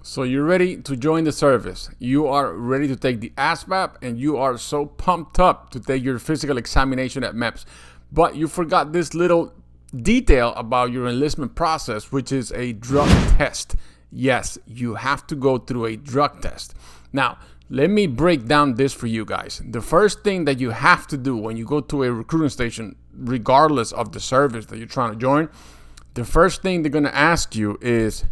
So you're ready to join the service. You are ready to take the ASVAB and you are so pumped up to take your physical examination at MEPS. But you forgot this little detail about your enlistment process, which is a drug test. Yes, you have to go through a drug test. Now, let me break down this for you guys. The first thing that you have to do when you go to a recruiting station, regardless of the service that you're trying to join, the first thing they're going to ask you is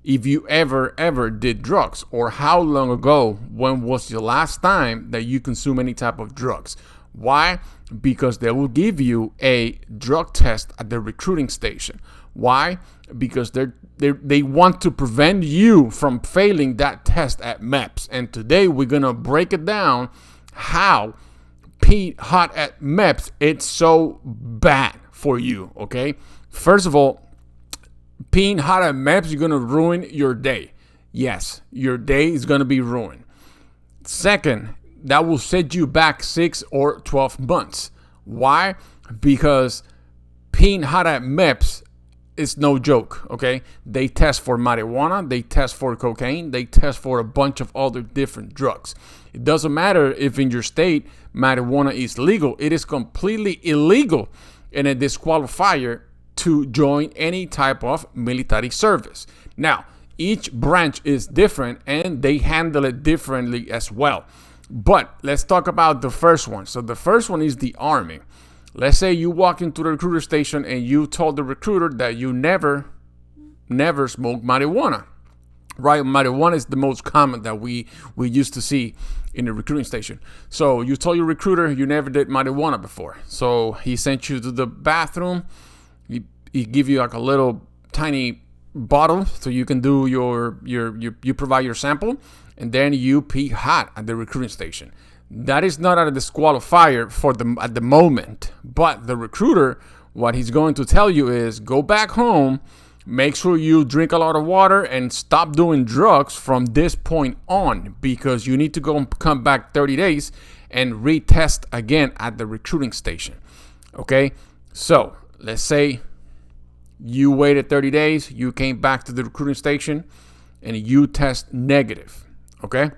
if you ever did drugs, or how long ago, when was the last time that you consumed any type of drugs. Why? Because they will give you a drug test at the recruiting station. Why? Because they want to prevent you from failing that test at MEPS. And today we're gonna break it down how Pete hot at MEPS it's so bad for you. Okay, first of all, peeing hot at MEPS, you're going to ruin your day. Yes, your day is going to be ruined. Second, that will set you back 6 or 12 months. Why? Because peeing hot at MEPS is no joke, okay? They test for marijuana, they test for cocaine, they test for a bunch of other different drugs. It doesn't matter if in your state marijuana is legal. It is completely illegal and a disqualifier to join any type of military service. Now, each branch is different and they handle it differently as well. But let's talk about the first one. So the first one is the Army. Let's say you walk into the recruiter station and you told the recruiter that you never smoked marijuana. Right? Marijuana is the most common that we used to see in the recruiting station. So you told your recruiter you never did marijuana before. So he sent you to the bathroom. He give you like a little tiny bottle so you can do you provide your sample, and then you pee hot at the recruiting station. That is not a disqualifier for them at the moment, but the recruiter, what he's going to tell you is go back home, make sure you drink a lot of water and stop doing drugs from this point on, because you need to come back 30 days and retest again at the recruiting station. Okay, so let's say you waited 30 days, you came back to the recruiting station, and you test negative, okay?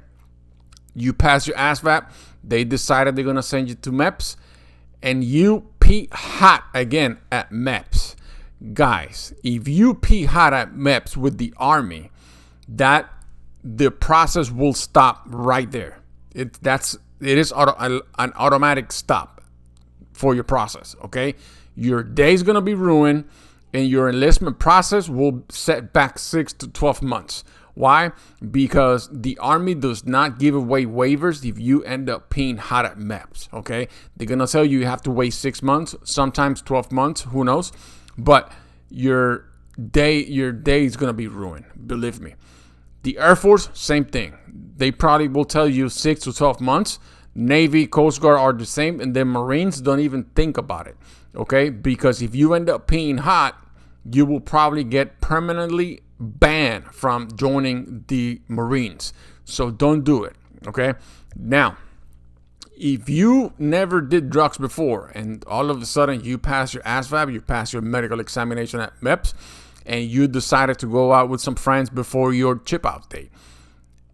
You pass your ASVAB, they decided they're going to send you to MEPS, and you pee hot again at MEPS. Guys, if you pee hot at MEPS with the Army, that the process will stop right there. It is an automatic stop for your process, okay? Your day's going to be ruined, and your enlistment process will set back 6 to 12 months. Why? Because the Army does not give away waivers if you end up peeing hot at MEPS, okay? They're going to tell you have to wait 6 months, sometimes 12 months, who knows? But your day is going to be ruined, believe me. The Air Force, same thing. They probably will tell you 6 to 12 months. Navy, Coast Guard are the same, and then Marines don't even think about it. Okay, because if you end up peeing hot, you will probably get permanently banned from joining the Marines. So don't do it. Okay, now, if you never did drugs before and all of a sudden you pass your ASVAB, you pass your medical examination at MEPS, and you decided to go out with some friends before your chip out date,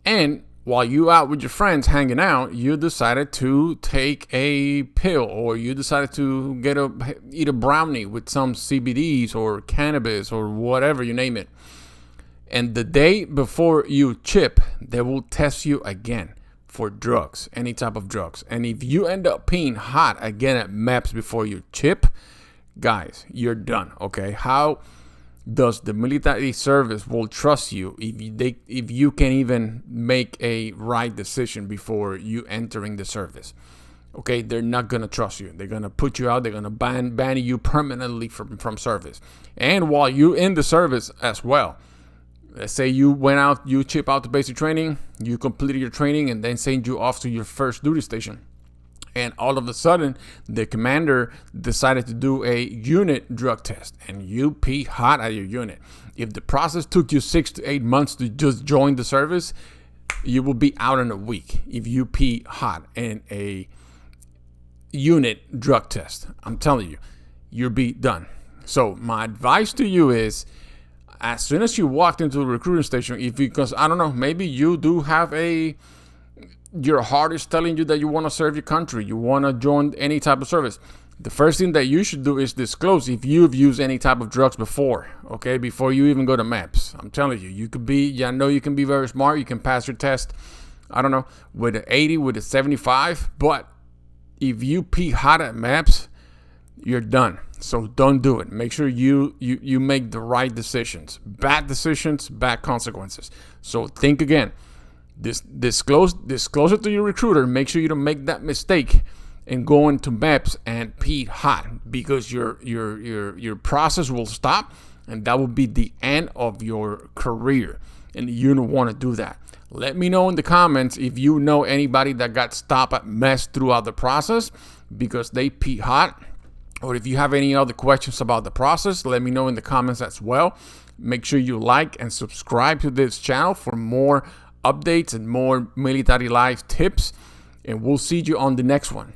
and while you out with your friends hanging out, you decided to take a pill, or you decided to eat a brownie with some CBDs or cannabis or whatever, you name it. And the day before you chip, they will test you again for drugs, any type of drugs. And if you end up peeing hot again at MEPS before you chip, guys, you're done, okay? How does the military service will trust you if you can even make a right decision before you entering the service? Okay, they're not gonna trust you. They're gonna put you out. They're gonna ban you permanently from service. And while you in the service as well, let's say you went out, you chip out the basic training, you completed your training, and then send you off to your first duty station. And all of a sudden, the commander decided to do a unit drug test, and you pee hot at your unit. If the process took you 6 to 8 months to just join the service, you will be out in a week if you pee hot in a unit drug test. I'm telling you, you'll be done. So my advice to you is, as soon as you walked into the recruiting station, because I don't know, maybe you do have your heart is telling you that you want to serve your country, you want to join any type of service. The first thing that you should do is disclose if you've used any type of drugs before, okay, before you even go to MEPS. I'm telling you, I know you can be very smart, you can pass your test, I don't know, with an 80, with a 75, but if you peak hot at MEPS, you're done. So don't do it. Make sure you make the right decisions. Bad decisions, bad consequences. So think again. Disclose it to your recruiter. Make sure you don't make that mistake and go into MEPS and peak hot, because your process will stop, and that will be the end of your career, and you don't want to do that. Let me know in the comments if you know anybody that got stopped at MEPS throughout the process because they peak hot, or if you have any other questions about the process, let me know in the comments as well. Make sure you like and subscribe to this channel for more updates and more military life tips, and we'll see you on the next one.